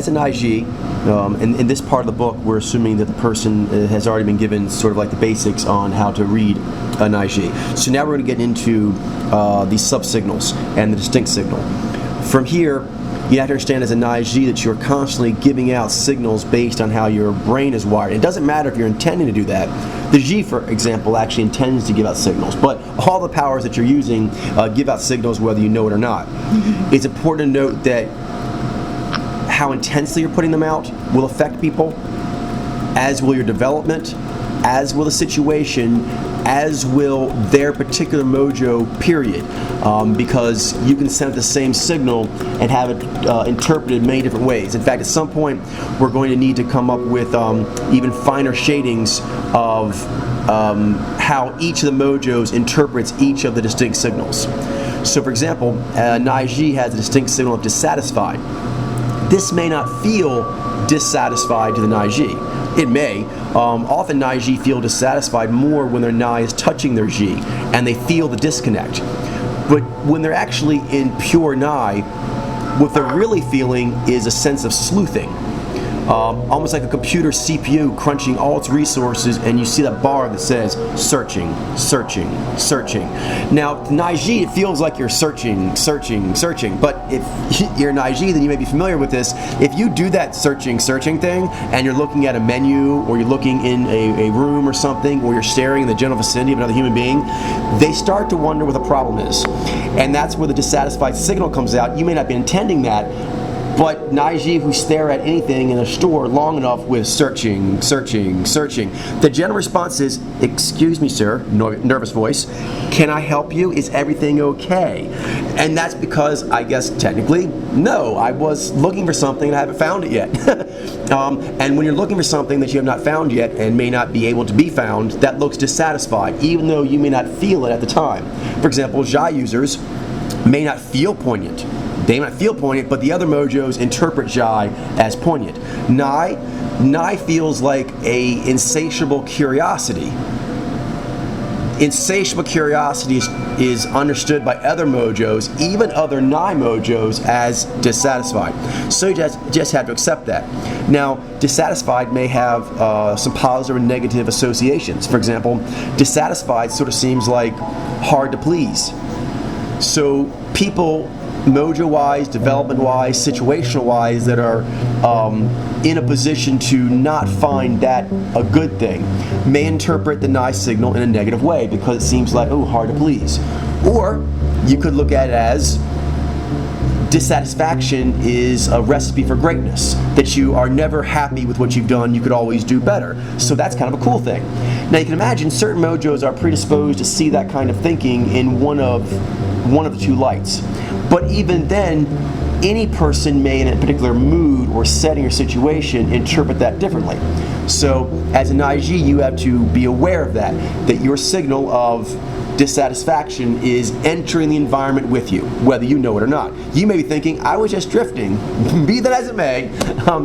as an IG, in this part of the book, we're assuming that the person has already been given sort of like the basics on how to read an IG. So now we're going to get into these subsignals and the distinct signal. From here, you have to understand as an IG that you're constantly giving out signals based on how your brain is wired. It doesn't matter if you're intending to do that. The G, for example, actually intends to give out signals, but all the powers that you're using give out signals whether you know it or not. It's important to note that how intensely you're putting them out will affect people, as will your development, as will the situation, as will their particular mojo, period. Because you can send the same signal and have it interpreted many different ways. In fact, at some point, we're going to need to come up with even finer shadings of how each of the mojos interprets each of the distinct signals. So, for example, an IG has a distinct signal of dissatisfied. This may not feel dissatisfied to the IG. It may. Often IG feel dissatisfied more when their Ni is touching their G and they feel the disconnect. But when they're actually in pure Ni, what they're really feeling is a sense of sleuthing. Almost like a computer CPU crunching all its resources, and you see that bar that says searching, searching, searching. Now, in IG, it feels like you're searching, searching, searching, but if you're an IG, then you may be familiar with this. If you do that searching, searching thing, and you're looking at a menu, or you're looking in a room or something, or you're staring in the general vicinity of another human being, they start to wonder what the problem is. And that's where the dissatisfied signal comes out. You may not be intending that, but an IG who stare at anything in a store long enough with searching, searching, searching, the general response is, "Excuse me, sir," nervous voice, "can I help you? Is everything okay?" And that's because, I guess, technically, no, I was looking for something and I haven't found it yet. And when you're looking for something that you have not found yet and may not be able to be found, that looks dissatisfied, even though you may not feel it at the time. For example, Jai users may not feel poignant. They might feel poignant, but the other mojos interpret Jai as poignant. Ni feels like a insatiable curiosity. Insatiable curiosity is understood by other mojos, even other Ni mojos, as dissatisfied. So you just have to accept that. Now, dissatisfied may have some positive and negative associations. For example, dissatisfied sort of seems like hard to please. So people, mojo-wise, development-wise, situational-wise, that are in a position to not find that a good thing, may interpret the Ni signal in a negative way because it seems like, oh, hard to please. Or you could look at it as dissatisfaction is a recipe for greatness, that you are never happy with what you've done, you could always do better. So that's kind of a cool thing. Now you can imagine certain mojos are predisposed to see that kind of thinking in one of the two lights. But even then, any person may, in a particular mood or setting or situation, interpret that differently. So as an IG, you have to be aware of that your signal of dissatisfaction is entering the environment with you, whether you know it or not. You may be thinking, I was just drifting. Be that as it may,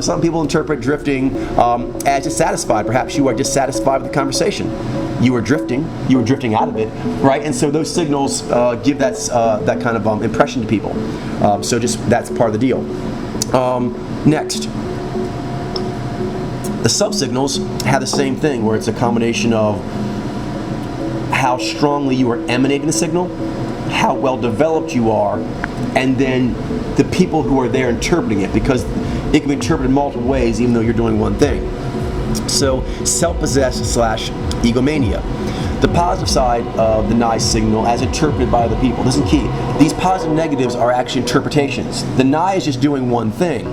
some people interpret drifting as dissatisfied. Perhaps you are dissatisfied with the conversation. You were drifting out of it, right? And so those signals give that kind of impression to people. So just that's part of the deal. Next, the subsignals have the same thing, where it's a combination of how strongly you are emanating the signal, how well developed you are, and then the people who are there interpreting it, because it can be interpreted multiple ways even though you're doing one thing. So self-possessed / egomania. The positive side of the Ni signal as interpreted by other people. This is key. These positive and negatives are actually interpretations. The Ni is just doing one thing.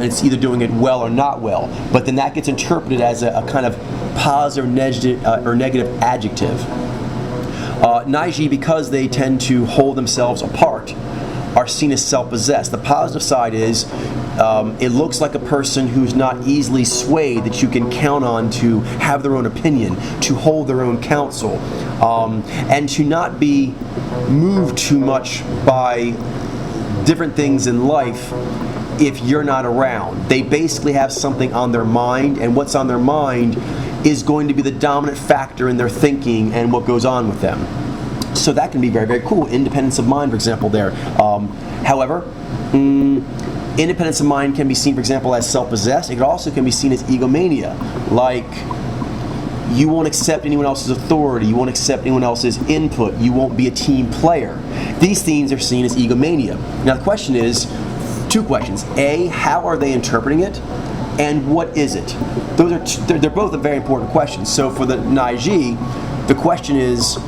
It's either doing it well or not well, but then that gets interpreted as a kind of positive or negative adjective. Naiji, because they tend to hold themselves apart, are seen as self-possessed. The positive side is it looks like a person who's not easily swayed, that you can count on to have their own opinion, to hold their own counsel, and to not be moved too much by different things in life if you're not around. They basically have something on their mind, and what's on their mind is going to be the dominant factor in their thinking and what goes on with them. So that can be very, very cool. Independence of mind, for example, there. However, Independence of mind can be seen, for example, as self-possessed. It also can be seen as egomania, like you won't accept anyone else's authority, you won't accept anyone else's input, you won't be a team player. These things are seen as egomania. Now the question is, two questions. A, how are they interpreting it? And what is it? Those are they're both very important questions. So for the Naiji, the question is,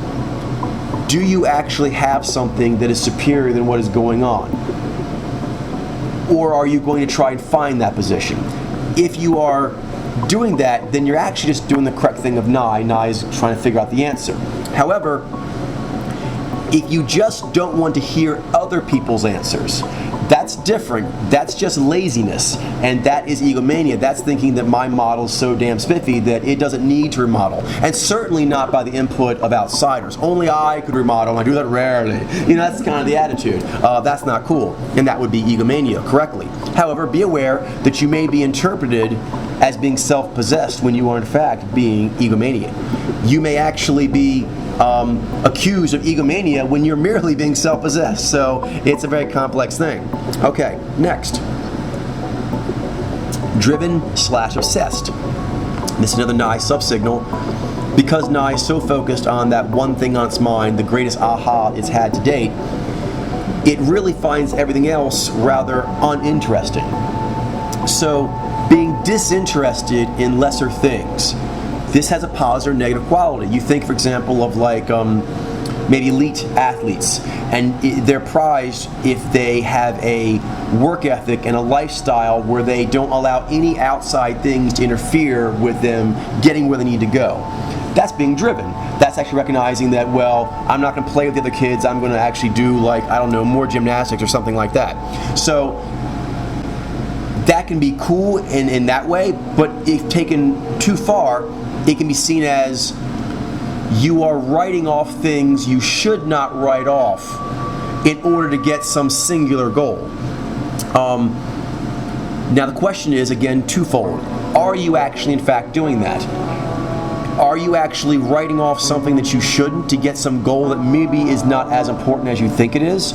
do you actually have something that is superior than what is going on? Or are you going to try and find that position? If you are doing that, then you're actually just doing the correct thing of Nai. Nai is trying to figure out the answer. However, if you just don't want to hear other people's answers, that's different. That's just laziness, and that is egomania. That's thinking that my model is so damn spiffy that it doesn't need to remodel, and certainly not by the input of outsiders. Only I could remodel, and I do that rarely. That's kind of the attitude. That's not cool, and that would be egomania, correctly. However, be aware that you may be interpreted as being self-possessed when you are in fact being egomaniac. You may actually be accused of egomania when you're merely being self-possessed. So it's a very complex thing. Okay, next. Driven/obsessed. This is another Nai subsignal. Because Nai is so focused on that one thing on its mind, the greatest aha it's had to date, it really finds everything else rather uninteresting. So being disinterested in lesser things, this has a positive or negative quality. You think, for example, of like maybe elite athletes, and they're prized if they have a work ethic and a lifestyle where they don't allow any outside things to interfere with them getting where they need to go. That's being driven. That's actually recognizing that, well, I'm not going to play with the other kids, I'm going to actually do, like, I don't know, more gymnastics or something like that. So that can be cool in that way, but if taken too far, it can be seen as you are writing off things you should not write off in order to get some singular goal. Now the question is, again, twofold. Are you actually in fact doing that? Are you actually writing off something that you shouldn't to get some goal that maybe is not as important as you think it is?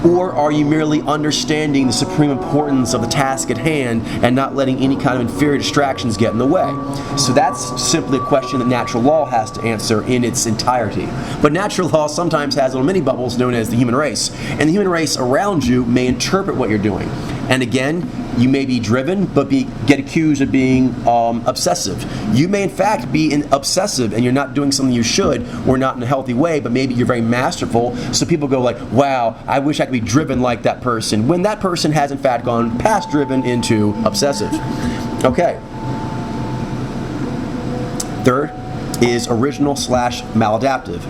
Or are you merely understanding the supreme importance of the task at hand and not letting any kind of inferior distractions get in the way? So that's simply a question that natural law has to answer in its entirety. But natural law sometimes has little mini bubbles known as the human race. And the human race around you may interpret what you're doing. And again, you may be driven, but get accused of being obsessive. You may in fact be obsessive and you're not doing something you should, or not in a healthy way, but maybe you're very masterful, so people go like, wow, I wish I could be driven like that person, when that person has in fact gone past driven into obsessive. Okay. Third is original/maladaptive.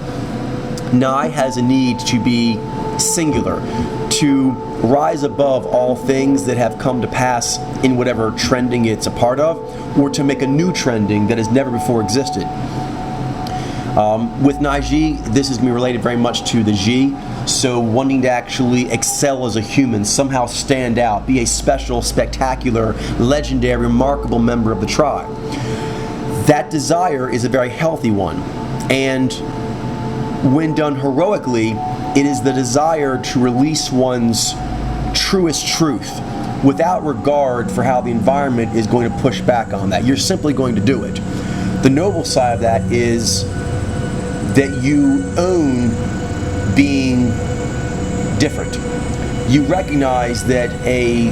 Nai has a need to be singular, to rise above all things that have come to pass in whatever trending it's a part of, or to make a new trending that has never before existed. With Naiji, this is going to be related very much to the Ji, so wanting to actually excel as a human, somehow stand out, be a special, spectacular, legendary, remarkable member of the tribe. That desire is a very healthy one, and when done heroically, it is the desire to release one's truest truth without regard for how the environment is going to push back on that. You're simply going to do it. The noble side of that is that you own being different. You recognize that a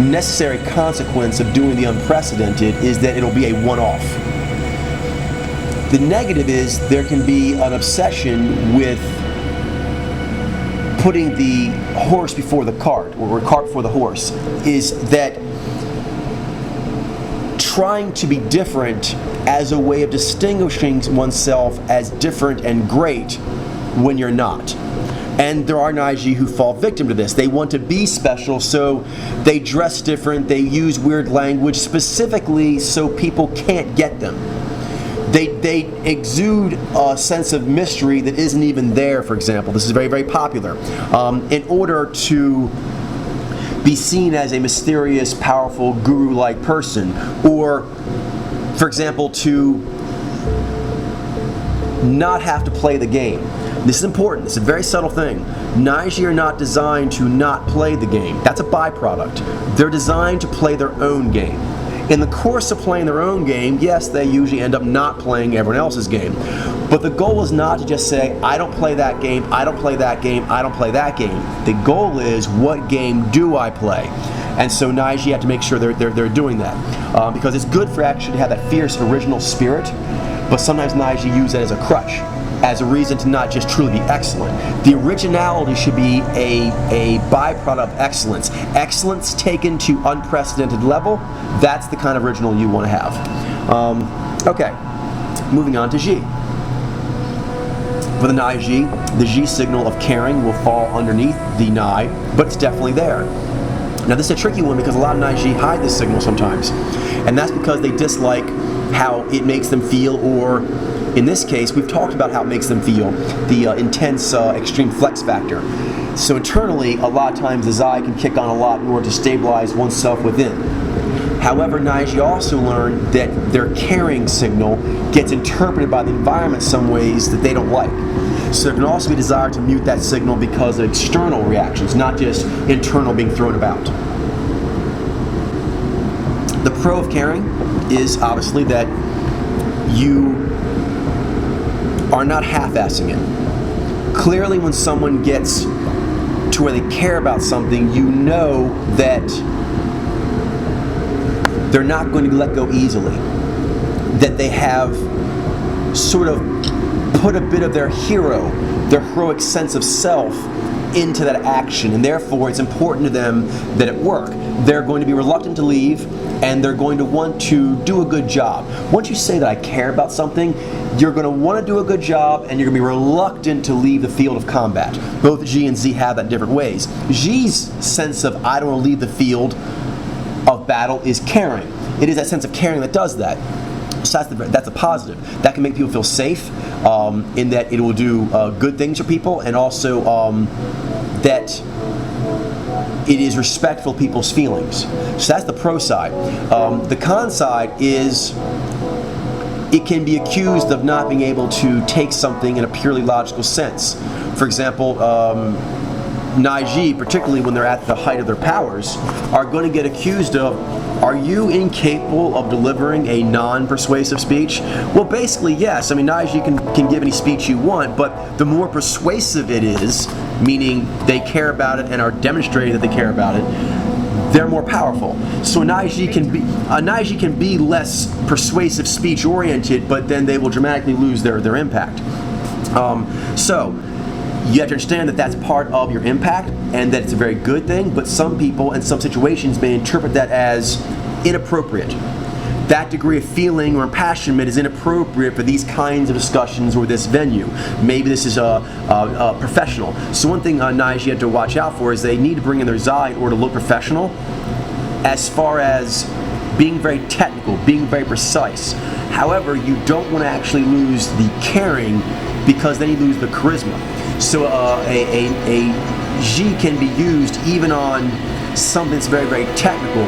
necessary consequence of doing the unprecedented is that it'll be a one-off. The negative is there can be an obsession with putting the horse before the cart, or cart before the horse, is that trying to be different as a way of distinguishing oneself as different and great when you're not. And there are Naiji who fall victim to this. They want to be special, so they dress different, they use weird language specifically so people can't get them. They exude a sense of mystery that isn't even there, for example. This is very, very popular. In order to be seen as a mysterious, powerful, guru-like person, or, for example, to not have to play the game. This is important. It's a very subtle thing. Naiji are not designed to not play the game. That's a byproduct. They're designed to play their own game. In the course of playing their own game, yes, they usually end up not playing everyone else's game. But the goal is not to just say, I don't play that game, I don't play that game, I don't play that game. The goal is, what game do I play? And so Naiji have to make sure they're doing that. Because it's good for actually to have that fierce original spirit, but sometimes Naiji use that as a crutch, as a reason to not just truly be excellent. The originality should be a byproduct of excellence. Excellence taken to unprecedented level, that's the kind of original you want to have. Okay, moving on to Ji. For the Naiji, the Ji signal of caring will fall underneath the Nai, but it's definitely there. Now this is a tricky one because a lot of Naiji hide this signal sometimes, and that's because they dislike how it makes them feel, or in this case, we've talked about how it makes them feel, the intense extreme flex factor. So internally, a lot of times the Zai can kick on a lot in order to stabilize oneself within. However, Naiji also learn that their caring signal gets interpreted by the environment some ways that they don't like. So there can also be a desire to mute that signal because of external reactions, not just internal being thrown about. The pro of caring is obviously that you are not half-assing it. Clearly, when someone gets to where they care about something, you know that they're not going to let go easily. That they have sort of put a bit of their heroic sense of self into that action, and therefore it's important to them that it work. They're going to be reluctant to leave, and they're going to want to do a good job. Once you say that I care about something, you're going to want to do a good job, and you're going to be reluctant to leave the field of combat. Both Ji and Z have that in different ways. Ji's sense of I don't want to leave the field of battle is caring. It is that sense of caring that does that. So that's a positive. That can make people feel safe, in that it will do good things for people, and also that it is respectful of people's feelings. So that's the pro side. The con side is it can be accused of not being able to take something in a purely logical sense. For example, Naiji, particularly when they're at the height of their powers, are going to get accused of, are you incapable of delivering a non-persuasive speech? Well, basically, yes. I mean, Naiji can give any speech you want, but the more persuasive it is, meaning they care about it and are demonstrating that they care about it, they're more powerful. So a Naiji can be less persuasive speech-oriented, but then they will dramatically lose their impact. So you have to understand that that's part of your impact and that it's a very good thing, but some people in some situations may interpret that as inappropriate. That degree of feeling or impassionment is inappropriate for these kinds of discussions or this venue. Maybe this is a professional. So one thing Naiji have to watch out for is they need to bring in their Zai in order to look professional, as far as being very technical, being very precise. However, you don't want to actually lose the caring, because then you lose the charisma. So a Ji can be used even on something that's very, very technical,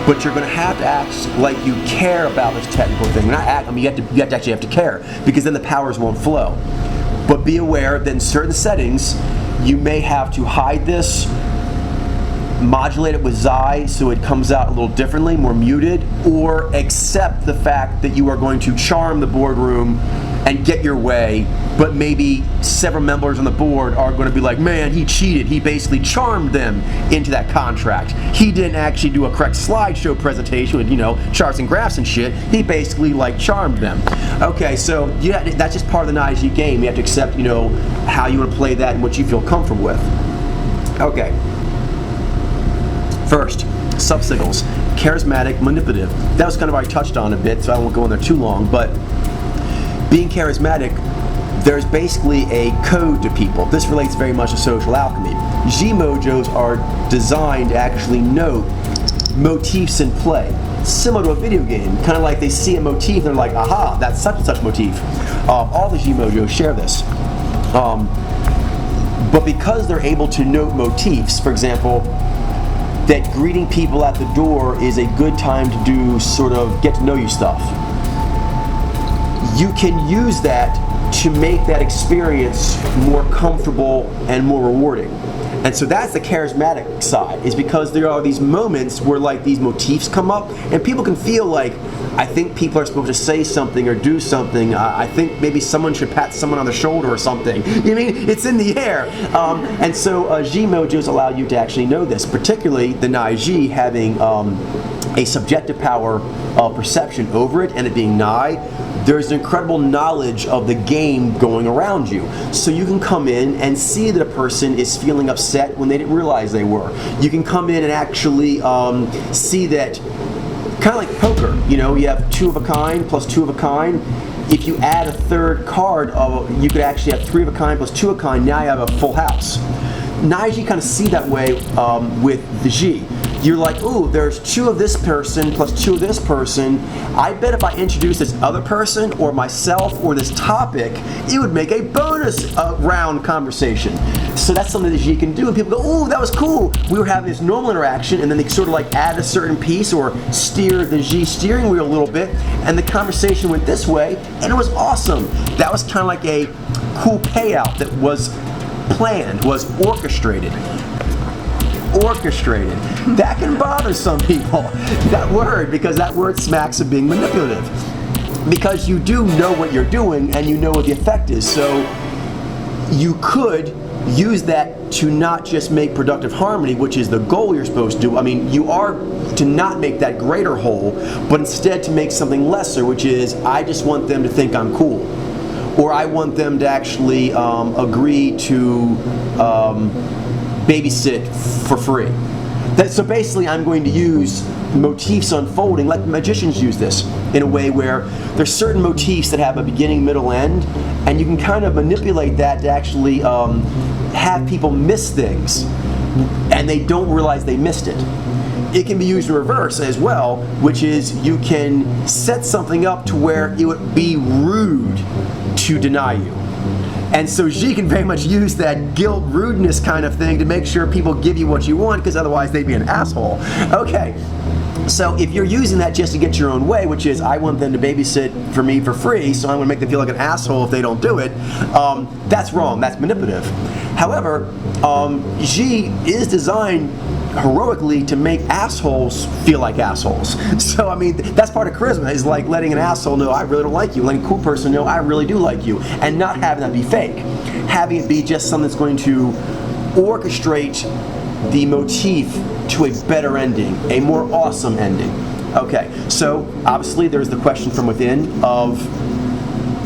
but you're going to have act like you care about this technical thing. Not act, I mean, you have to actually care, because then the powers won't flow. But be aware that in certain settings, you may have to hide this, modulate it with Zai so it comes out a little differently, more muted, or accept the fact that you are going to charm the boardroom and get your way, but maybe several members on the board are going to be like, man, he cheated. He basically charmed them into that contract. He didn't actually do a correct slideshow presentation with, charts and graphs and shit. He basically, charmed them. Okay, so yeah, that's just part of the Naiji game. You have to accept, how you want to play that and what you feel comfortable with. Okay. First, subsignals. Charismatic, manipulative. That was kind of already touched on a bit, so I won't go in there too long, but being charismatic, there's basically a code to people. This relates very much to social alchemy. Ji mojos are designed to actually note motifs in play, similar to a video game. Kind of like they see a motif, they're like, aha, that's such and such motif. All the Ji mojos share this. But because they're able to note motifs, for example, that greeting people at the door is a good time to do sort of get to know you stuff. You can use that to make that experience more comfortable and more rewarding. And so that's the charismatic side, is because there are these moments where like these motifs come up and people can feel like, I think people are supposed to say something or do something. I think maybe someone should pat someone on the shoulder or something. You mean, it's in the air. And so Zhimojos allow you to actually know this, particularly the Naiji having a subjective power of perception over it and it being Nai. There's an incredible knowledge of the game going around you. So you can come in and see that a person is feeling upset when they didn't realize they were. You can come in and actually see that, kind of like poker, you know, you have 2 of a kind plus 2 of a kind. If you add a third card, you could actually have 3 of a kind plus 2 of a kind, now you have a full house. Naiji kind of see that way with the Ji. You're like, ooh, there's 2 of this person plus 2 of this person. I bet if I introduce this other person or myself or this topic, it would make a bonus round conversation. So that's something that Ji can do, and people go, ooh, that was cool. We were having this normal interaction, and then they sort of like add a certain piece or steer the Ji steering wheel a little bit, and the conversation went this way, and it was awesome. That was kind of like a cool payout that was planned, was orchestrated. Orchestrated. That can bother some people, that word, because that word smacks of being manipulative. Because you do know what you're doing and you know what the effect is. So you could use that to not just make productive harmony, which is the goal you're supposed to do. I mean, you are to not make that greater whole, but instead to make something lesser, which is, I just want them to think I'm cool. Or I want them to actually agree to babysit for free. So basically I'm going to use motifs unfolding, like magicians use this, in a way where there's certain motifs that have a beginning, middle, end, and you can kind of manipulate that to actually have people miss things, and they don't realize they missed it. It can be used in reverse as well, which is you can set something up to where it would be rude to deny you. And so Ji can very much use that guilt, rudeness kind of thing to make sure people give you what you want, because otherwise they'd be an asshole. Okay, so if you're using that just to get your own way, which is I want them to babysit for me for free, so I'm going to make them feel like an asshole if they don't do it, that's wrong, that's manipulative. However, Ji is designed heroically to make assholes feel like assholes. So I mean, that's part of charisma, is like letting an asshole know I really don't like you, letting a cool person know I really do like you, and not having that be fake. Having it be just something that's going to orchestrate the motif to a better ending, a more awesome ending. Okay, so obviously there's the question from within of,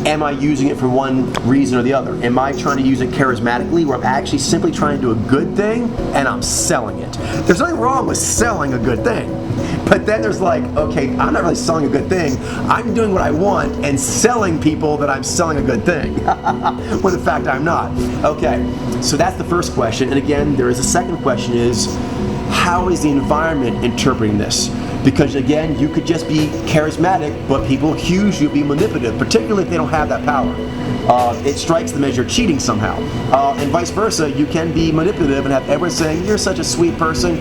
am I using it for one reason or the other? Am I trying to use it charismatically, where I'm actually simply trying to do a good thing and I'm selling it? There's nothing wrong with selling a good thing. But then there's like, okay, I'm not really selling a good thing. I'm doing what I want and selling people that I'm selling a good thing. When in fact I'm not. Okay, so that's the first question. And again, there is a second question, is how is the environment interpreting this? Because again, you could just be charismatic, but people accuse you of being manipulative, particularly if they don't have that power. It strikes them as you're cheating somehow. And vice versa, you can be manipulative and have everyone saying, you're such a sweet person.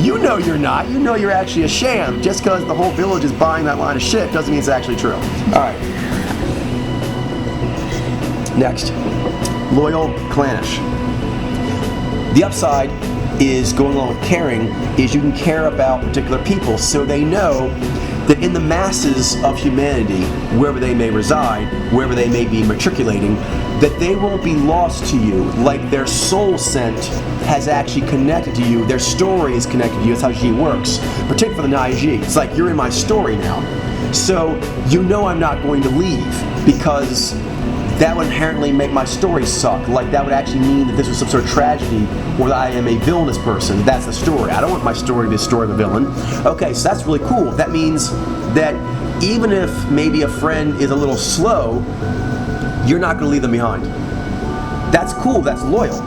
You know you're not. You know you're actually a sham. Just because the whole village is buying that line of shit doesn't mean it's actually true. Alright. Next. Loyal, clannish. The upside is going along with caring, is you can care about particular people, so they know that in the masses of humanity, wherever they may reside, wherever they may be matriculating, that they won't be lost to you, like their soul scent has actually connected to you, their story is connected to you. That's how Ji works, particularly for the Naiji. It's like, you're in my story now. So you know I'm not going to leave, because that would inherently make my story suck. Like, that would actually mean that this was some sort of tragedy, or that I am a villainous person. That's the story. I don't want my story to be the story of a villain. Okay, so that's really cool. That means that even if maybe a friend is a little slow, you're not going to leave them behind. That's cool. That's loyal.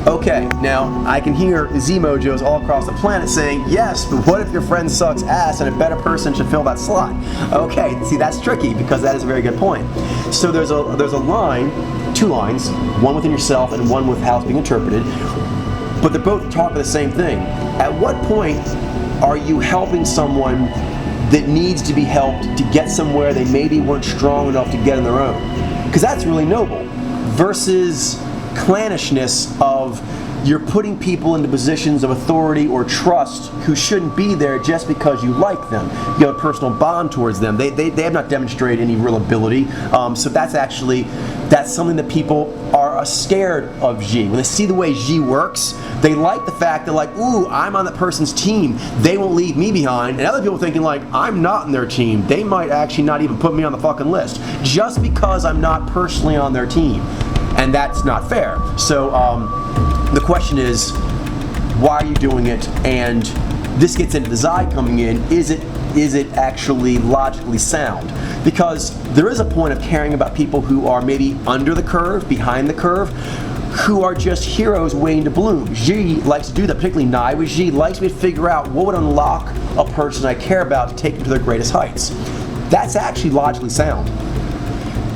Okay, now I can hear Zhimojos all across the planet saying, yes, but what if your friend sucks ass and a better person should fill that slot? Okay, see, that's tricky, because that is a very good point. So there's a line, 2 lines, one within yourself and one with how it's being interpreted, but they're both talking the same thing. At what point are you helping someone that needs to be helped to get somewhere they maybe weren't strong enough to get on their own? because that's really noble, versus clannishness of you're putting people into positions of authority or trust who shouldn't be there just because you like them. You have a personal bond towards them. They have not demonstrated any real ability. So that's something that people are scared of Xi. When they see the way Xi works, they like the fact that, like, ooh, I'm on that person's team. They won't leave me behind. And other people thinking, like, I'm not in their team. They might actually not even put me on the fucking list just because I'm not personally on their team. And that's not fair. So the question is, why are you doing it? And this gets into the Xi coming in. Is it actually logically sound? Because there is a point of caring about people who are maybe under the curve, behind the curve, who are just heroes waiting to bloom. Xi likes to do that, particularly Nai with Xi, likes me to figure out what would unlock a person I care about to take them to their greatest heights. That's actually logically sound.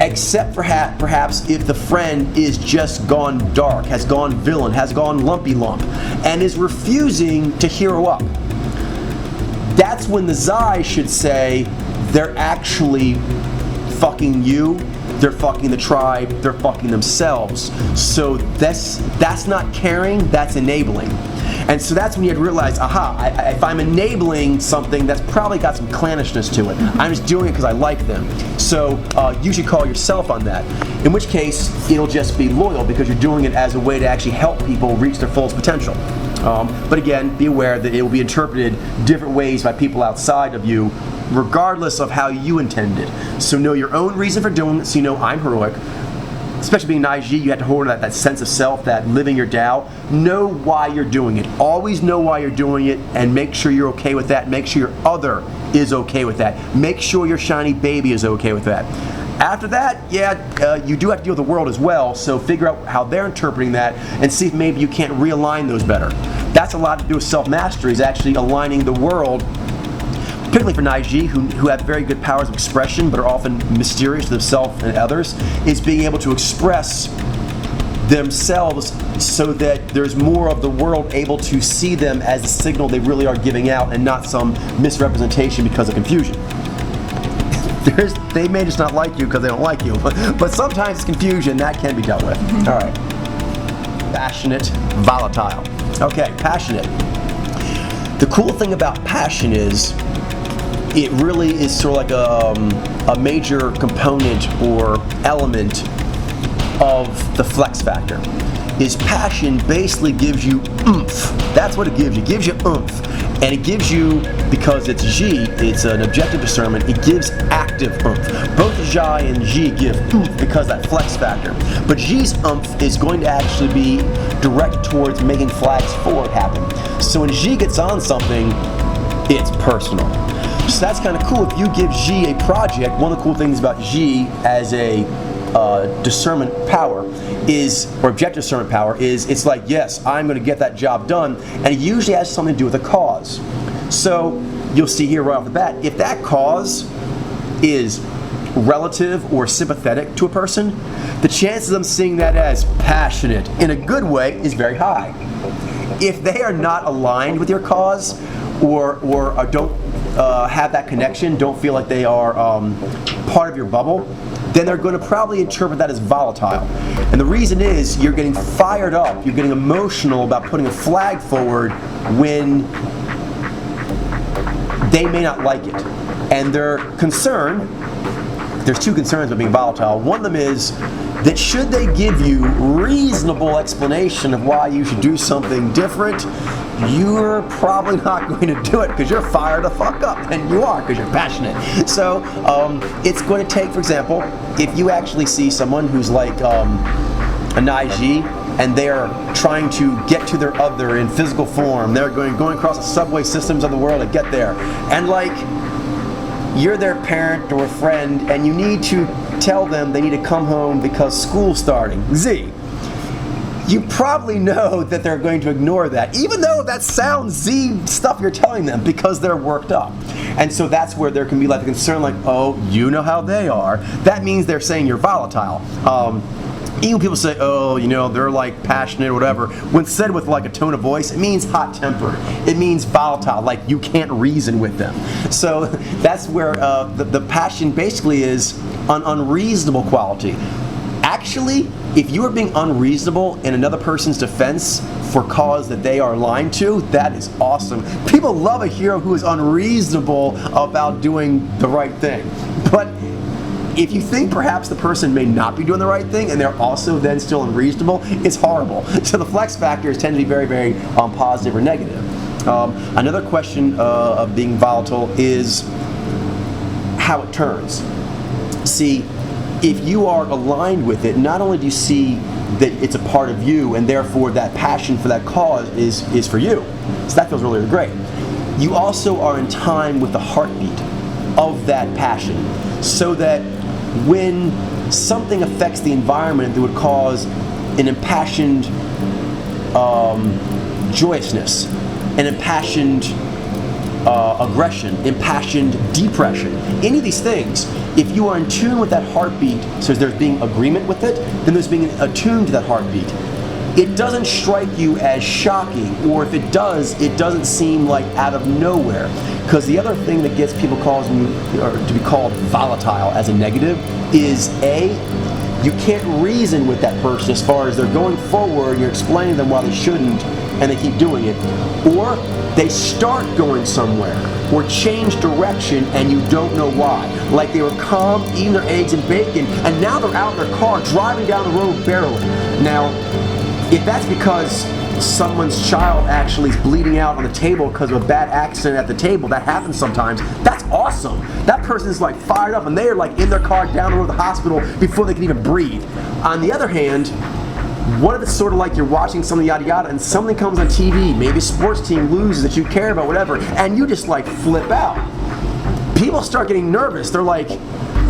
Except perhaps if the friend is just gone dark, has gone villain, has gone lumpy lump, and is refusing to hero up. That's when the Xi should say, they're actually fucking you, they're fucking the tribe, they're fucking themselves. So that's not caring, that's enabling. And so that's when you have to realize, if I'm enabling something, that's probably got some clannishness to it. I'm just doing it because I like them. So you should call yourself on that. In which case, it'll just be loyal because you're doing it as a way to actually help people reach their fullest potential. But again, be aware that it will be interpreted different ways by people outside of you, regardless of how you intended. So know your own reason for doing it, so you know I'm heroic. Especially being Nai Xi, you have to hold on that sense of self, that living your Tao. Know why you're doing it. Always know why you're doing it, and make sure you're okay with that. Make sure your other is okay with that. Make sure your shiny baby is okay with that. After that, you do have to deal with the world as well, so figure out how they're interpreting that and see if maybe you can't realign those better. That's a lot to do with self-mastery, is actually aligning the world, particularly for Nai Xi, who have very good powers of expression but are often mysterious to themselves and others, is being able to express themselves so that there's more of the world able to see them as the signal they really are giving out and not some misrepresentation because of confusion. They may just not like you because they don't like you, but sometimes it's confusion that can be dealt with. All right. Passionate, volatile. Okay, passionate. The cool thing about passion is it really is sort of like a major component or element of the flex factor. Is passion basically gives you oomph. That's what it gives you. It gives you oomph. And it gives you, because it's Xi, it's an objective discernment, it gives active oomph. Both Xi and Xi give oomph because of that flex factor. But Xi's oomph is going to actually be directed towards making flags forward happen. So when Xi gets on something, it's personal. So that's kind of cool. If you give Xi a project, one of the cool things about Xi as a discernment power or objective discernment power is, it's like, yes, I'm going to get that job done, and it usually has something to do with a cause. So you'll see here right off the bat, if that cause is relative or sympathetic to a person, the chances of them seeing that as passionate in a good way is very high. If they are not aligned with your cause or don't have that connection, don't feel like they are part of your bubble, then they're going to probably interpret that as volatile. And the reason is you're getting fired up, you're getting emotional about putting a flag forward when they may not like it. And their concern, there's two concerns about being volatile. One of them is that should they give you reasonable explanation of why you should do something different, you're probably not going to do it because you're fired the fuck up, and you are because you're passionate. So it's going to take, for example, if you actually see someone who's like a Nai Xi, and they're trying to get to their other in physical form, they're going across the subway systems of the world to get there, and like you're their parent or friend, and you need to tell them they need to come home because school's starting. Xi. You probably know that they're going to ignore that, even though that sounds Xi stuff you're telling them, because they're worked up. And so that's where there can be like a concern, like, oh, you know how they are. That means they're saying you're volatile. Even people say, oh, you know, they're like passionate or whatever. When said with like a tone of voice, it means hot-tempered. It means volatile, like you can't reason with them. So that's where the passion basically is an unreasonable quality. Actually, if you are being unreasonable in another person's defense for cause that they are lying to, that is awesome. People love a hero who is unreasonable about doing the right thing. But if you think perhaps the person may not be doing the right thing and they're also then still unreasonable, it's horrible. So the flex factors tend to be very, very positive or negative. Another question of being volatile is how it turns. See, if you are aligned with it, not only do you see that it's a part of you and therefore that passion for that cause is for you, so that feels really, really great. You also are in time with the heartbeat of that passion, so that when something affects the environment that would cause an impassioned joyousness, an impassioned aggression, impassioned depression, any of these things, if you are in tune with that heartbeat, so there's being agreement with it, then there's being attuned to that heartbeat. It doesn't strike you as shocking, or if it does, it doesn't seem like out of nowhere. Because the other thing that gets people to be called volatile as a negative is you can't reason with that person as far as they're going forward, you're explaining to them why they shouldn't, and they keep doing it. Or they start going somewhere, or change direction, and you don't know why. Like they were calm, eating their eggs and bacon, and now they're out in their car, driving down the road barreling. Now, if that's because someone's child actually is bleeding out on the table because of a bad accident at the table, that happens sometimes, that's awesome. That person's like fired up and they are like in their car down the road to the hospital before they can even breathe. On the other hand, what if it's sort of like you're watching something yada yada and something comes on TV, maybe a sports team loses that you care about, whatever, and you just like flip out. People start getting nervous. They're like,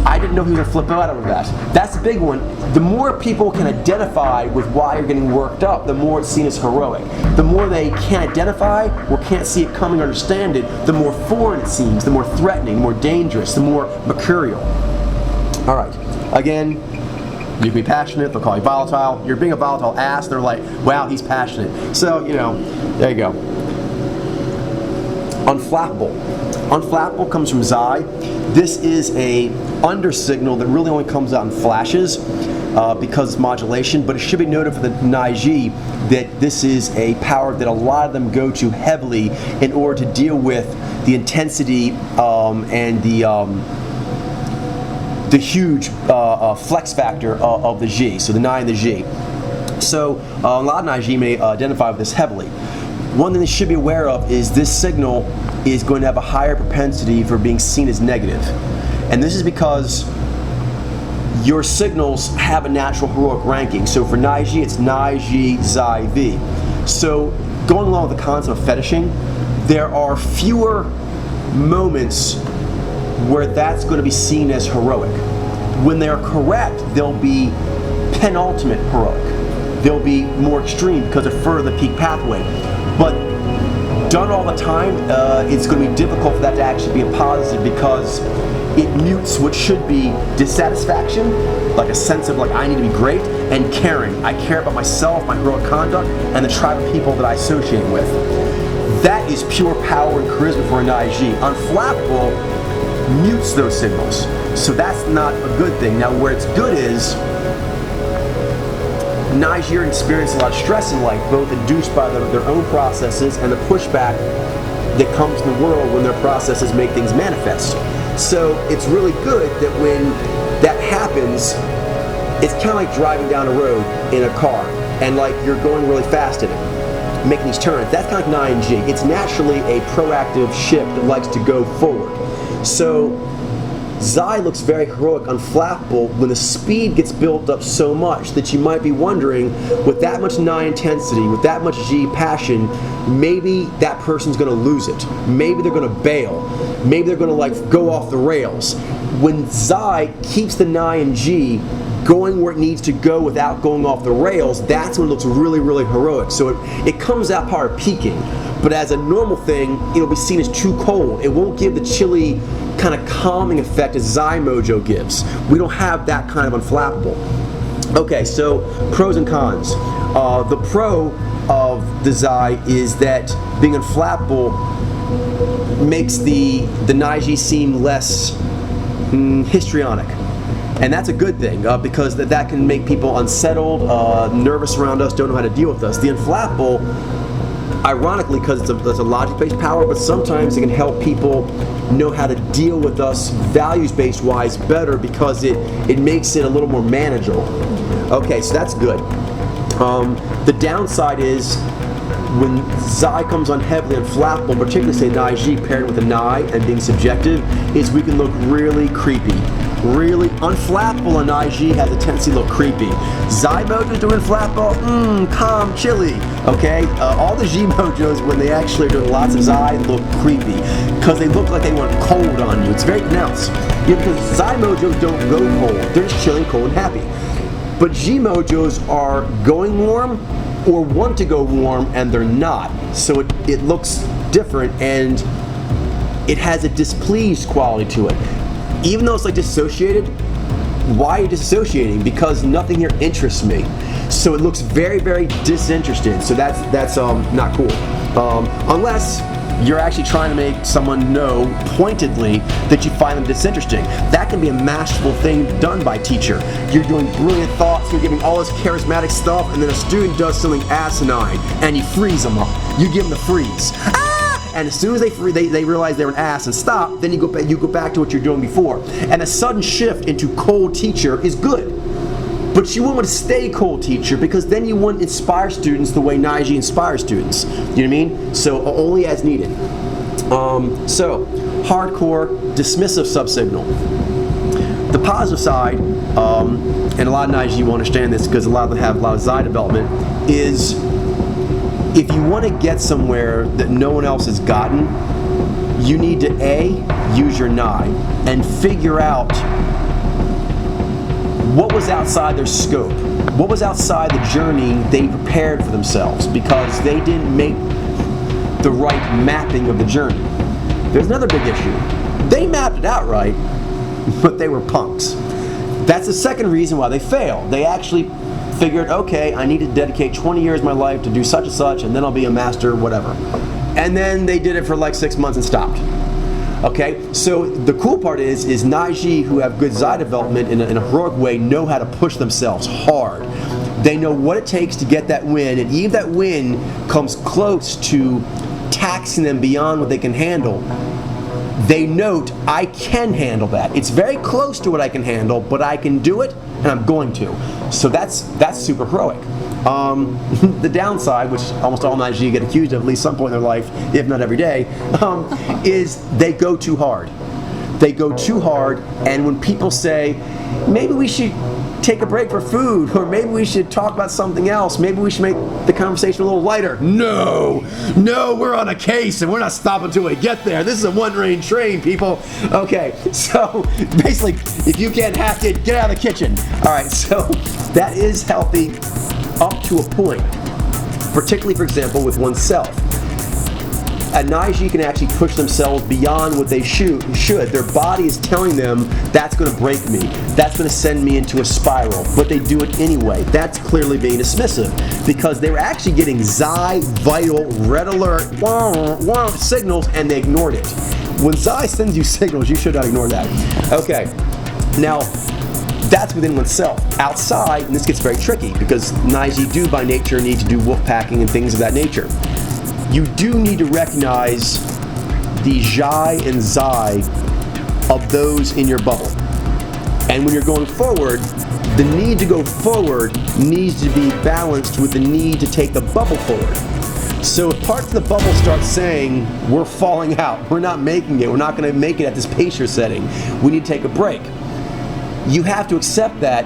I didn't know he was going to flip out over that. That's the big one. The more people can identify with why you're getting worked up, the more it's seen as heroic. The more they can't identify or can't see it coming or understand it, the more foreign it seems, the more threatening, the more dangerous, the more mercurial. All right. Again, you can be passionate, they'll call you volatile. You're being a volatile ass, they're like, wow, he's passionate. So, there you go. Unflappable. Unflappable comes from Xi. This is a undersignal that really only comes out in flashes because it's modulation, but it should be noted for the Naiji that this is a power that a lot of them go to heavily in order to deal with the intensity and the huge flex factor of the Ji, so the Nai and the Ji. So a lot of Naiji may identify with this heavily. One thing they should be aware of is this signal is going to have a higher propensity for being seen as negative. And this is because your signals have a natural heroic ranking. So for Naiji, it's Nai, Ji, Xi, V. So going along with the concept of fetishing, there are fewer moments where that's going to be seen as heroic. When they are correct, they'll be penultimate heroic. They'll be more extreme because they're further the peak pathway. But done all the time, it's going to be difficult for that to actually be a positive because it mutes what should be dissatisfaction, like a sense of like I need to be great, and caring. I care about myself, my heroic conduct, and the tribe of people that I associate with. That is pure power and charisma for a Naiji. Unflappable mutes those signals. So that's not a good thing. Now where it's good is Naiji experience a lot of stress in life, both induced by their own processes and the pushback that comes in the world when their processes make things manifest. So it's really good that when that happens, it's kind of like driving down a road in a car and like you're going really fast in it, making these turns. That's kind of like Nai and Ji. It's naturally a proactive ship that likes to go forward. So Xi looks very heroic, unflappable, when the speed gets built up so much that you might be wondering, with that much Nai intensity, with that much Ji passion, maybe that person's going to lose it. Maybe they're going to bail. Maybe they're going to like go off the rails. When Xi keeps the Nai and Ji going where it needs to go without going off the rails, that's when it looks really, really heroic. So it comes out power peaking. But as a normal thing, it'll be seen as too cold. It won't give the chilly kind of calming effect as Xi Mojo gives. We don't have that kind of unflappable. Okay, so pros and cons. The pro of the Xi is that being unflappable makes the Naiji seem less histrionic. And that's a good thing because that can make people unsettled, nervous around us, don't know how to deal with us. The unflappable, ironically, because it's a logic-based power, but sometimes it can help people know how to deal with us values-based wise better because it makes it a little more manageable. Okay, so that's good. The downside is when Xi comes on heavily unflappable, particularly say Nai paired with a Nai and being subjective, is we can look really creepy. Really unflappable and IG has a tendency to look creepy. Xi Mojos doing flappable, calm, chilly. Okay, all the G Mojos when they actually are doing lots of Xi look creepy because they look like they want cold on you. It's very pronounced. Because Xi Mojos don't go cold; they're just chilling, cold, and happy. But G Mojos are going warm or want to go warm and they're not. So it looks different and it has a displeased quality to it. Even though it's like dissociated, why are you disassociating? Because nothing here interests me. So it looks very, very disinterested. So that's not cool. Unless you're actually trying to make someone know pointedly that you find them disinteresting. That can be a masterful thing done by a teacher. You're doing brilliant thoughts, you're giving all this charismatic stuff, and then a student does something asinine, and you freeze them up. You give them the freeze. And as soon as they realize they're an ass and stop, then you go back to what you're doing before. And a sudden shift into cold teacher is good. But you wouldn't want to stay cold teacher because then you wouldn't inspire students the way Naiji inspires students. You know what I mean? So only as needed. So hardcore, dismissive subsignal. The positive side, and a lot of Naiji will understand this because a lot of them have a lot of Xi development, is if you want to get somewhere that no one else has gotten, you need to use your Nai and figure out what was outside their scope, what was outside the journey they prepared for themselves because they didn't make the right mapping of the journey. There's another big issue. They mapped it out right, but they were punks. That's the second reason why they fail. They actually figured, okay, I need to dedicate 20 years of my life to do such and such, and then I'll be a master, whatever. And then they did it for like 6 months and stopped. Okay, so the cool part is Naiji who have good Xi development in a heroic way know how to push themselves hard. They know what it takes to get that win, and even if that win comes close to taxing them beyond what they can handle, they note, I can handle that. It's very close to what I can handle, but I can do it, and I'm going to. So that's super heroic. The downside, which almost all Naiji get accused of at least some point in their life, if not every day, is they go too hard. They go too hard, and when people say, maybe we should take a break for food, or maybe we should talk about something else, maybe we should make the conversation a little lighter. No, we're on a case and we're not stopping until we get there. This is a one-lane train, people. Okay, so basically, if you can't hack it, get out of the kitchen. All right, so that is healthy up to a point, particularly, for example, with oneself. A Naiji can actually push themselves beyond what they should. Their body is telling them that's going to break me, that's going to send me into a spiral, but they do it anyway. That's clearly being dismissive because they were actually getting Xi, vital, red alert, signals, and they ignored it. When Xi sends you signals, you should not ignore that. Okay, now that's within oneself. Outside, and this gets very tricky because Naiji do by nature need to do wolf packing and things of that nature. You do need to recognize the Xi and Xi of those in your bubble. And when you're going forward, the need to go forward needs to be balanced with the need to take the bubble forward. So if parts of the bubble start saying, we're falling out, we're not making it, we're not going to make it at this pace you're setting, we need to take a break. You have to accept that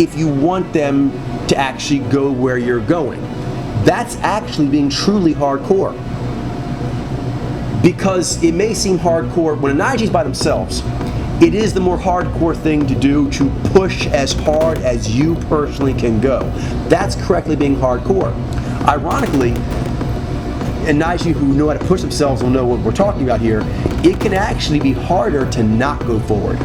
if you want them to actually go where you're going. That's actually being truly hardcore. Because it may seem hardcore, when a Naiji's by themselves, it is the more hardcore thing to do to push as hard as you personally can go. That's correctly being hardcore. Ironically, and Naiji who know how to push themselves will know what we're talking about here, it can actually be harder to not go forward.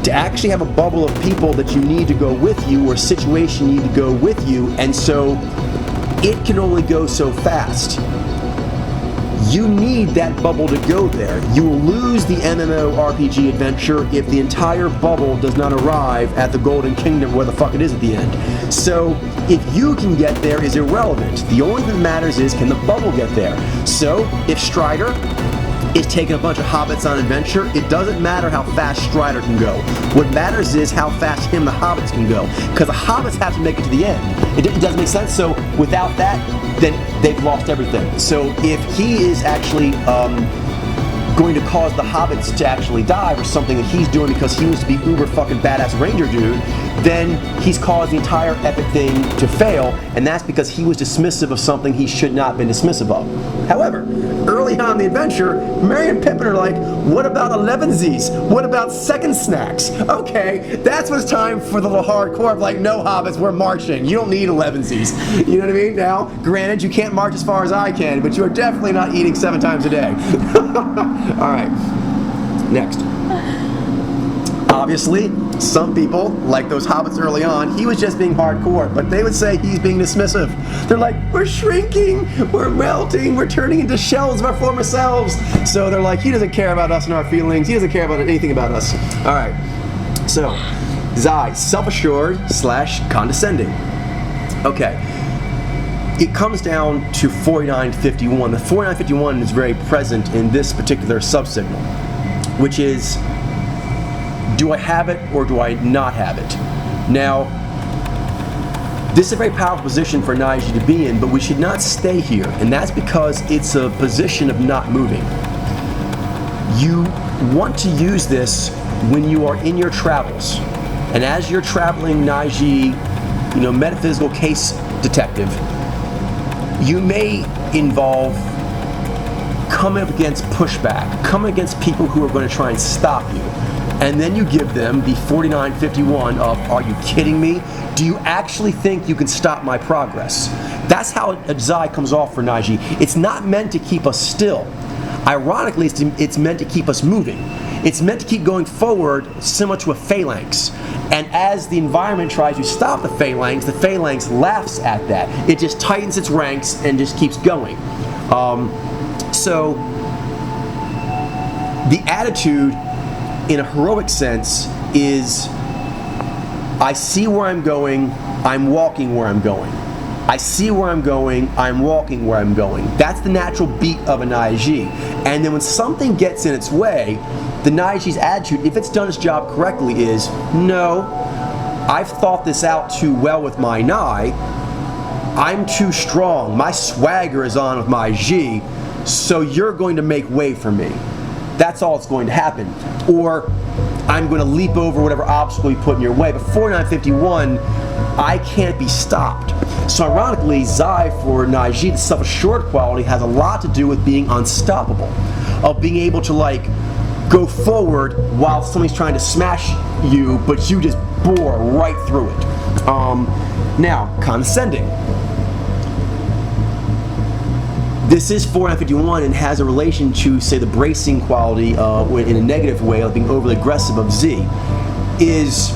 To actually have a bubble of people that you need to go with you or a situation you need to go with you, and so it can only go so fast. You need that bubble to go there. You will lose the MMORPG adventure if the entire bubble does not arrive at the Golden Kingdom, where the fuck it is at the end. So if you can get there is irrelevant. The only thing that matters is, can the bubble get there? So if Strider is taking a bunch of hobbits on adventure, it doesn't matter how fast Strider can go. What matters is how fast him, the hobbits, can go. Because the hobbits have to make it to the end. It doesn't make sense. So without that, then they've lost everything. So if he is actually going to cause the hobbits to actually die for something that he's doing because he wants to be uber fucking badass ranger dude, then he's caused the entire epic thing to fail, and that's because he was dismissive of something he should not have been dismissive of. However, early on in the adventure, Merry and Pippin are like, what about 11sies? What about second snacks? Okay, that's when it's time for the little hardcore of like, no hobbits, we're marching. You don't need 11sies. You know what I mean? Now, granted, you can't march as far as I can, but you are definitely not eating 7 times a day. All right, next. Obviously, some people, like those hobbits early on, he was just being hardcore, but they would say he's being dismissive. They're like, we're shrinking, we're melting, we're turning into shells of our former selves. So they're like, he doesn't care about us and our feelings, he doesn't care about anything about us. All right, so, Zai, self-assured / condescending. Okay, it comes down to 4951. The 4951 is very present in this particular subsignal, which is, do I have it or do I not have it? Now, this is a very powerful position for Naiji to be in, but we should not stay here, and that's because it's a position of not moving. You want to use this when you are in your travels, and as you're traveling Naiji, metaphysical case detective, you may involve coming up against pushback, coming against people who are going to try and stop you. And then you give them the 4951 of, are you kidding me? Do you actually think you can stop my progress? That's how Zai comes off for Naiji. It's not meant to keep us still. Ironically, it's meant to keep us moving. It's meant to keep going forward, similar to a phalanx. And as the environment tries to stop the phalanx laughs at that. It just tightens its ranks and just keeps going. So, the attitude, in a heroic sense, is I see where I'm going, I'm walking where I'm going. I see where I'm going, I'm walking where I'm going. That's the natural beat of a Naiji. And then when something gets in its way, the Naiji's attitude, if it's done its job correctly, is, no, I've thought this out too well with my Nai, I'm too strong, my swagger is on with my Ji, so you're going to make way for me. That's all that's going to happen. Or I'm going to leap over whatever obstacle you put in your way. But 4951, I can't be stopped. So ironically, Zai for Naiji, the self-assured quality, has a lot to do with being unstoppable. Of being able to go forward while somebody's trying to smash you, but you just bore right through it. Now, condescending. This is 4951 and has a relation to, say, the bracing quality in a negative way of being overly aggressive of Z. Is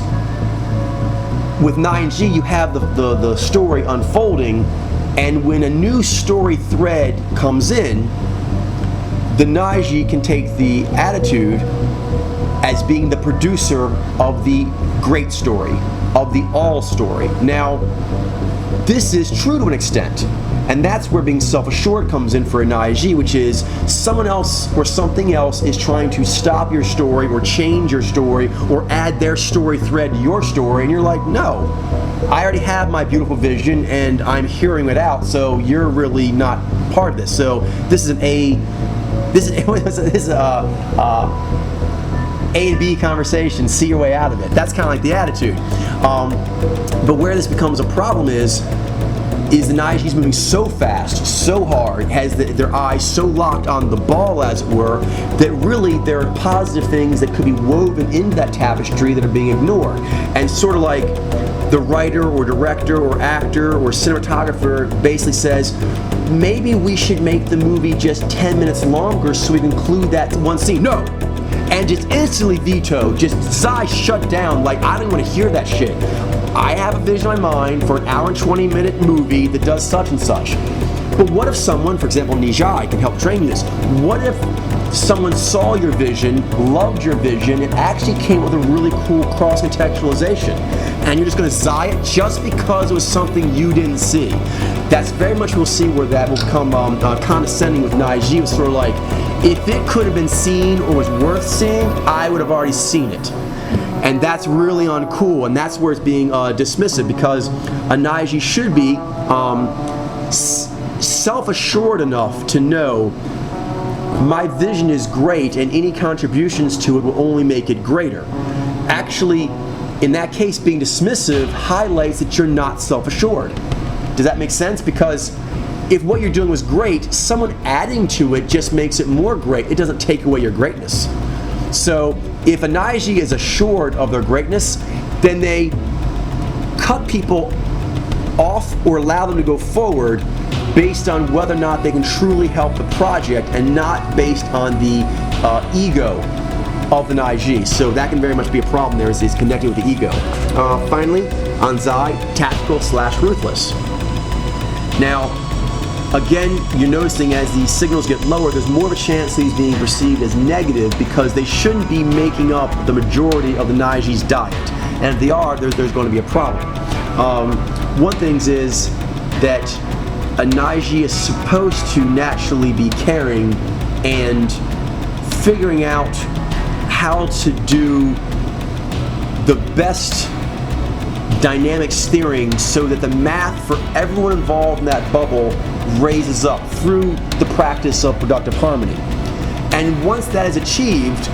with 9G, you have the story unfolding, and when a new story thread comes in, the Naiji can take the attitude as being the producer of the great story, of the all story. Now, this is true to an extent, and that's where being self-assured comes in for a Naiji, which is someone else or something else is trying to stop your story or change your story or add their story thread to your story, and you're like, no, I already have my beautiful vision and I'm hearing it out, so you're really not part of this. So this is an A to B conversation, see your way out of it. That's kind of like the attitude. But where this becomes a problem is the Naiji's moving so fast, so hard, has their eyes so locked on the ball, as it were, that really there are positive things that could be woven into that tapestry that are being ignored. And sort of like the writer or director or actor or cinematographer basically says, maybe we should make the movie just 10 minutes longer so we can include that one scene. No! And just instantly veto, just Zai shut down, like, I don't want to hear that shit. I have a vision in my mind for an hour and 20-minute movie that does such and such. But what if someone, for example, Nijai can help train you this. What if someone saw your vision, loved your vision, and actually came up with a really cool cross-contextualization, and you're just going to Zai it just because it was something you didn't see? That's very much, we'll see where that will become condescending with Naiji. It was sort of like, if it could have been seen or was worth seeing, I would have already seen it. And that's really uncool, and that's where it's being dismissive, because a Naiji should be self-assured enough to know my vision is great and any contributions to it will only make it greater. Actually, in that case, being dismissive highlights that you're not self-assured. Does that make sense? Because if what you're doing was great, someone adding to it just makes it more great. It doesn't take away your greatness. So if a Naiji is assured of their greatness, then they cut people off or allow them to go forward based on whether or not they can truly help the project, and not based on the ego of the Naiji. So that can very much be a problem there, is connecting with the ego. Finally, on Zai, tactical/ruthless. Now, again, you're noticing as these signals get lower, there's more of a chance that he's being perceived as negative, because they shouldn't be making up the majority of the Naiji's diet. And if they are, there's going to be a problem. One thing is that a Naiji is supposed to naturally be caring and figuring out how to do the best dynamic steering so that the math for everyone involved in that bubble raises up through the practice of productive harmony. And once that is achieved,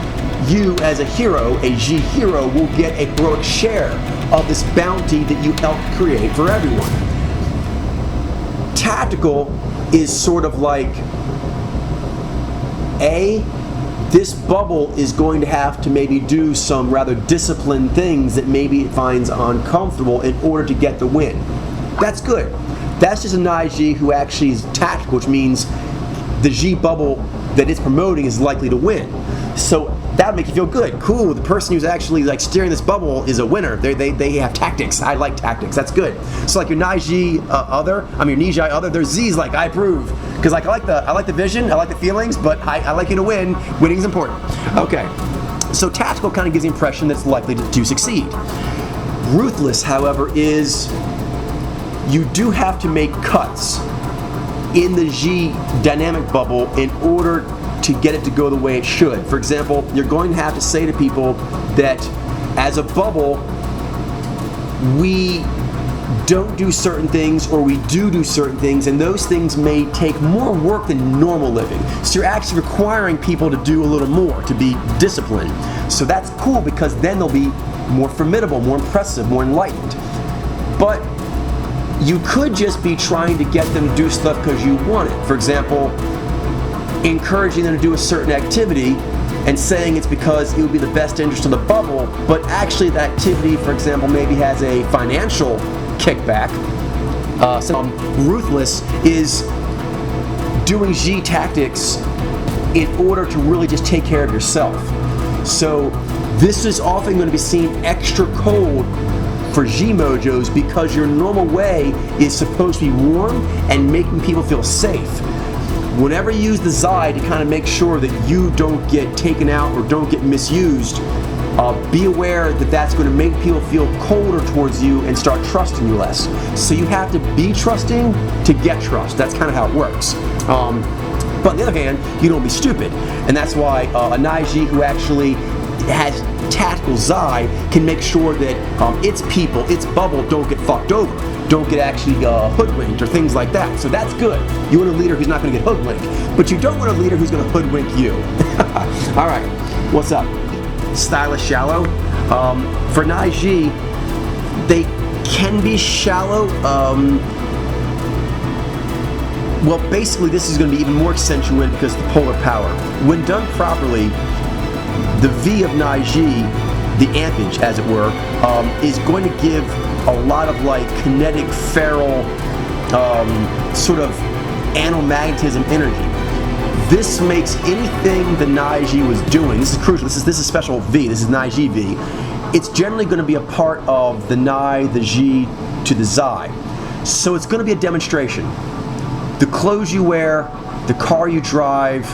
you as a hero, a G hero, will get a heroic share of this bounty that you helped create for everyone. Tactical is sort of like, this bubble is going to have to maybe do some rather disciplined things that maybe it finds uncomfortable in order to get the win. That's good. That's just a Naiji who actually is tactical, which means the G bubble that it's promoting is likely to win. So that would make you feel good. Cool, the person who's actually like steering this bubble is a winner. They have tactics. I like tactics. That's good. So like your Nijai other, there's Z's like, I approve. Because like I like the vision, I like the feelings, but I like you to win. Winning's important. Okay. So tactical kind of gives the impression that it's likely to succeed. Ruthless, however, is you do have to make cuts in the G dynamic bubble in order to get it to go the way it should. For example, you're going to have to say to people that as a bubble, we don't do certain things, or we do certain things, and those things may take more work than normal living. So you're actually requiring people to do a little more, to be disciplined. So that's cool, because then they'll be more formidable, more impressive, more enlightened. But you could just be trying to get them to do stuff because you want it. For example, encouraging them to do a certain activity and saying it's because it would be the best interest of the bubble, but actually the activity, for example, maybe has a financial kickback. Ruthless is doing G tactics in order to really just take care of yourself. So this is often going to be seen extra cold for G mojos, because your normal way is supposed to be warm and making people feel safe. Whenever you use the Zai to kind of make sure that you don't get taken out or don't get misused, be aware that that's going to make people feel colder towards you and start trusting you less. So you have to be trusting to get trust. That's kind of how it works. But on the other hand, you don't be stupid. And that's why a Naiji who actually has tactical Zai can make sure that its people, its bubble, don't get fucked over, don't get actually hoodwinked or things like that. So that's good. You want a leader who's not going to get hoodwinked, but you don't want a leader who's going to hoodwink you. All right, what's up? Stylish shallow. For Naiji, they can be shallow. Well, basically, this is going to be even more accentuated because of the polar power. When done properly, the V of Naiji, the ampage, as it were, is going to give a lot of like kinetic, feral, sort of anomagnetism energy. This makes anything the Naiji was doing, this is crucial, this is special V, this is Naiji V, it's generally going to be a part of the Nai, the Ji, to the Zai. So it's going to be a demonstration. The clothes you wear, the car you drive,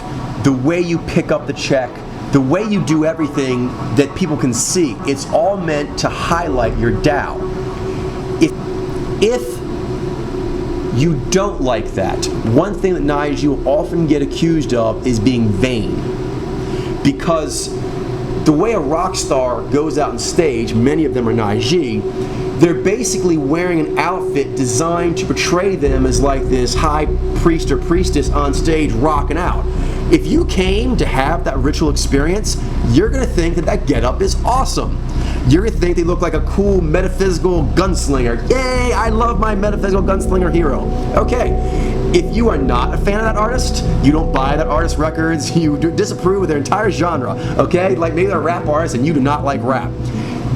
the way you pick up the check, the way you do everything that people can see, it's all meant to highlight your Tao. If you don't like that, one thing that Naiji will often get accused of is being vain. Because the way a rock star goes out on stage, many of them are Naiji, they're basically wearing an outfit designed to portray them as like this high priest or priestess on stage rocking out. If you came to have that ritual experience, you're going to think that that getup is awesome. You're going to think they look like a cool metaphysical gunslinger. Yay, I love my metaphysical gunslinger hero. Okay, if you are not a fan of that artist, you don't buy that artist's records, you disapprove of their entire genre, okay? Like maybe they're a rap artist and you do not like rap.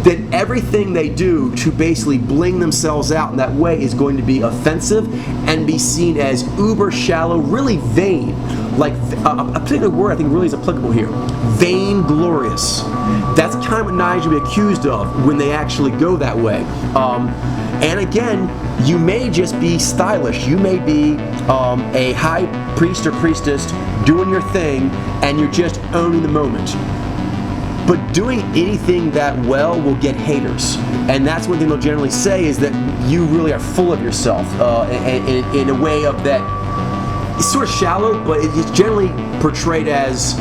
Then everything they do to basically bling themselves out in that way is going to be offensive and be seen as uber shallow, really vain. Like a particular word I think really is applicable here. Vainglorious. That's kind of what Naiji will be accused of when they actually go that way. And again, you may just be stylish. You may be a high priest or priestess doing your thing and you're just owning the moment. But doing anything that well will get haters. And that's one thing they'll generally say is that you really are full of yourself in a way of that. It's sort of shallow, but it's generally portrayed as,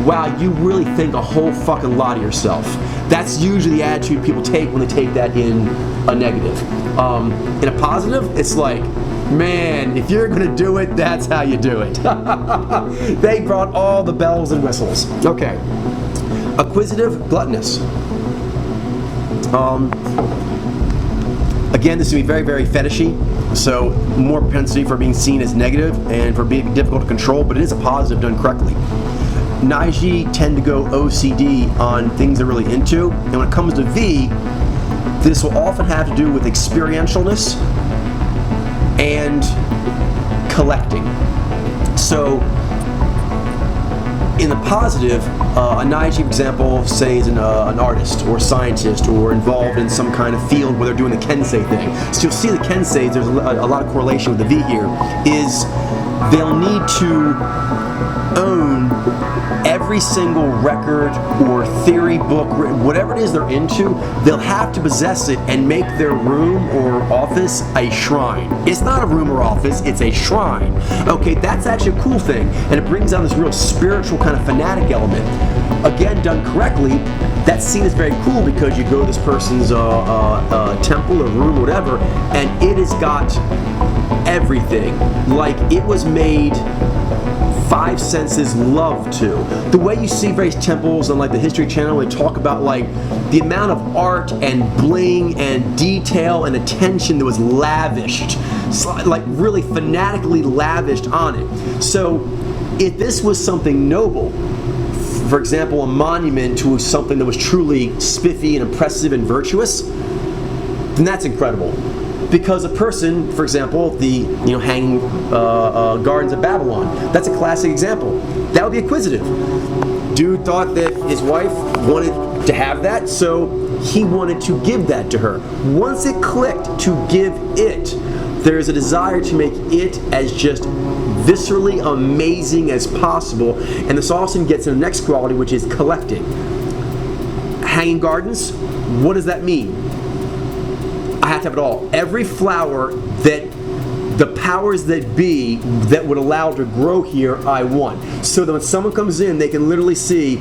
wow, you really think a whole fucking lot of yourself. That's usually the attitude people take when they take that in a negative. In a positive, it's like, man, if you're gonna do it, that's how you do it. They brought all the bells and whistles. Okay. Acquisitive, gluttonous. Again, this is going to be very, very fetishy, so more propensity for being seen as negative and for being difficult to control, but it is a positive done correctly. Naiji tend to go OCD on things they're really into, and when it comes to V, this will often have to do with experientialness and collecting. So, in the positive, a Naiji, for example, say is an artist or scientist or involved in some kind of field where they're doing the Kensei thing. So you'll see the Kensei, there's a lot of correlation with the V here, is they'll need to own every single record or theory book, whatever it is they're into, they'll have to possess it and make their room or office a shrine. It's not a room or office, it's a shrine. Okay, that's actually a cool thing, and it brings down this real spiritual kind of fanatic element. Again, done correctly, that scene is very cool because you go to this person's temple or room or whatever, and it has got everything. Like it was made five senses love to. The way you see various temples on like the History Channel, they talk about like the amount of art and bling and detail and attention that was lavished, like really fanatically lavished on it. So if this was something noble, for example, a monument to something that was truly spiffy and impressive and virtuous, then that's incredible. Because a person, for example, the Hanging Gardens of Babylon, that's a classic example. That would be acquisitive. Dude thought that his wife wanted to have that, so he wanted to give that to her. Once it clicked to give it, there's a desire to make it as just viscerally amazing as possible, and this also gets to the next quality, which is collecting. Hanging Gardens, what does that mean? I have to have it all. Every flower that the powers that be that would allow it to grow here, I want. So that when someone comes in, they can literally see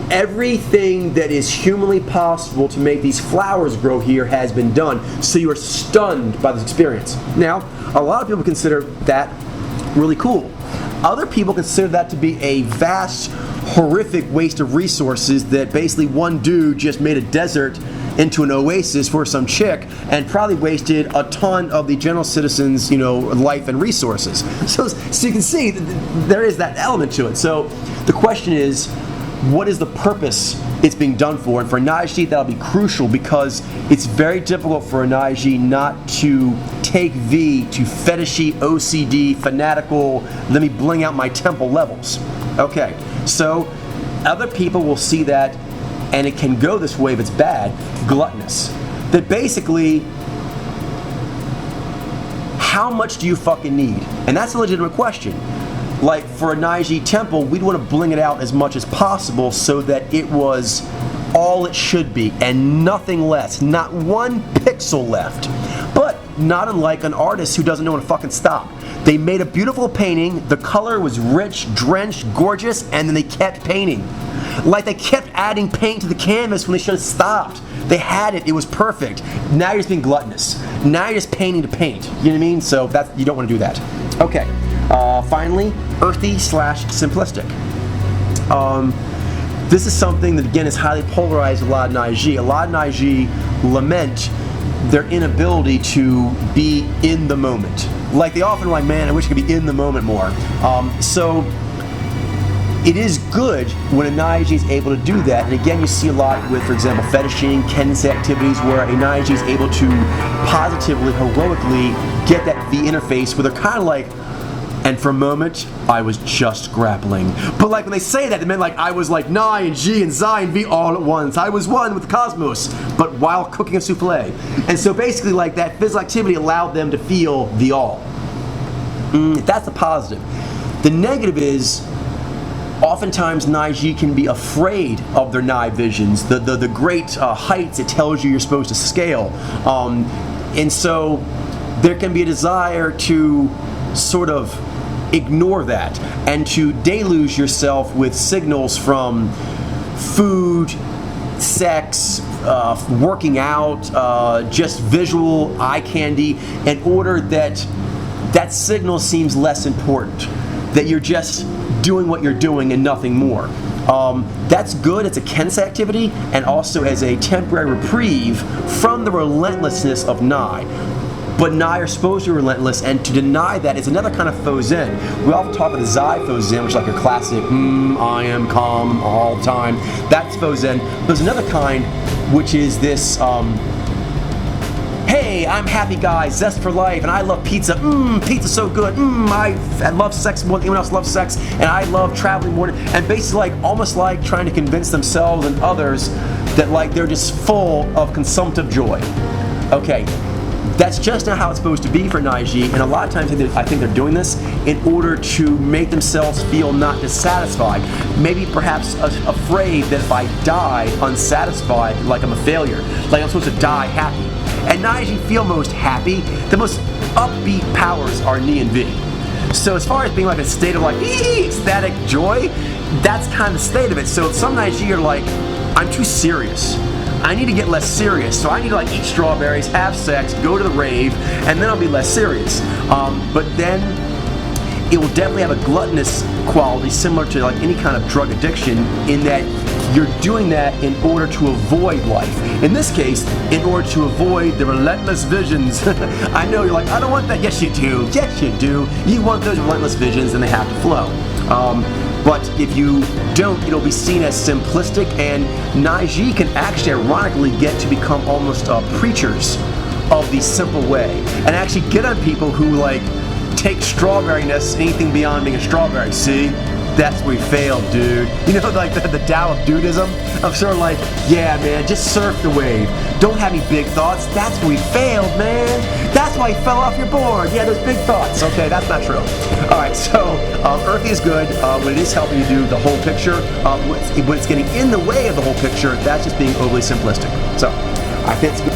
everything that is humanly possible to make these flowers grow here has been done. So you are stunned by this experience. Now, a lot of people consider that really cool. Other people consider that to be a vast, horrific waste of resources that basically one dude just made a desert into an oasis for some chick and probably wasted a ton of the general citizens' life and resources. So you can see there is that element to it. So the question is, what is the purpose it's being done for? And for a Naiji, that'll be crucial because it's very difficult for a Naiji not to take V to fetishy, OCD, fanatical, let me bling out my temple levels. Okay, so other people will see that, and it can go this way if it's bad, gluttonous. That basically how much do you fucking need? And that's a legitimate question. Like for a Naiji temple, we'd want to bling it out as much as possible so that it was all it should be and nothing less, not one pixel left. But not unlike an artist who doesn't know when to fucking stop. They made a beautiful painting, the color was rich, drenched, gorgeous, and then they kept painting. Like they kept adding paint to the canvas when they should have stopped. They had it, it was perfect. Now you're just being gluttonous. Now you're just painting to paint. You know what I mean? So that's, you don't want to do that. Okay, finally, earthy / simplistic. This is something that again is highly polarized with a lot of Naiji. A lot of Naiji lament their inability to be in the moment. Like they often are like, man, I wish I could be in the moment more. So it is good when a Naiji is able to do that. And again, you see a lot with, for example, fetishing, kensei activities where a Naiji is able to positively, heroically get that V interface where they're kind of like, and for a moment, I was just grappling. But like when they say that, it meant like I was like Nai and Ji and Zai and V all at once. I was one with the cosmos, but while cooking a souffle. And so basically like that physical activity allowed them to feel the all. That's the positive. The negative is, oftentimes Naiji can be afraid of their Nai visions, the great heights it tells you you're supposed to scale. And so there can be a desire to sort of ignore that and to deluge yourself with signals from food, sex, working out, just visual eye candy, in order that that signal seems less important, that you're just doing what you're doing and nothing more. That's good, it's a kensei activity, and also as a temporary reprieve from the relentlessness of Nai. But Nai are supposed to be relentless, and to deny that is another kind of faux zen. We often talk about the Zai faux zen, which is like your classic, I am calm all the time. That's faux zen. There's another kind, which is this, hey, I'm happy guy, zest for life, and I love pizza. Pizza's so good. I love sex more than anyone else loves sex, and I love traveling more. And basically, like almost like trying to convince themselves and others that like they're just full of consumptive joy. Okay. That's just not how it's supposed to be for Naiji, and a lot of times I think they're doing this in order to make themselves feel not dissatisfied. Maybe perhaps afraid that if I die unsatisfied, like I'm a failure, like I'm supposed to die happy. And Naiji feel most happy. The most upbeat powers are Ni and V. So as far as being like a state of like ecstatic joy, that's kind of the state of it. So some Naiji are like, I'm too serious. I need to get less serious, so I need to like eat strawberries, have sex, go to the rave, and then I'll be less serious. But then it will definitely have a gluttonous quality similar to like any kind of drug addiction, in that you're doing that in order to avoid life. In this case, in order to avoid the relentless visions. I know you're like, I don't want that. Yes, you do. Yes, you do. You want those relentless visions, and they have to flow. But if you don't, it'll be seen as simplistic, and Naiji can actually ironically get to become almost preachers of the simple way, and actually get on people who like take strawberryness anything beyond being a strawberry. See? That's where we failed, dude. You know, like the Tao of Dudism? I'm sort of like, yeah, man, just surf the wave. Don't have any big thoughts. That's where we failed, man. That's why you fell off your board. Yeah, those big thoughts. Okay, that's not true. All right, so earthy is good when it is helping you do the whole picture. When it's getting in the way of the whole picture, that's just being overly simplistic. So, I think it's good.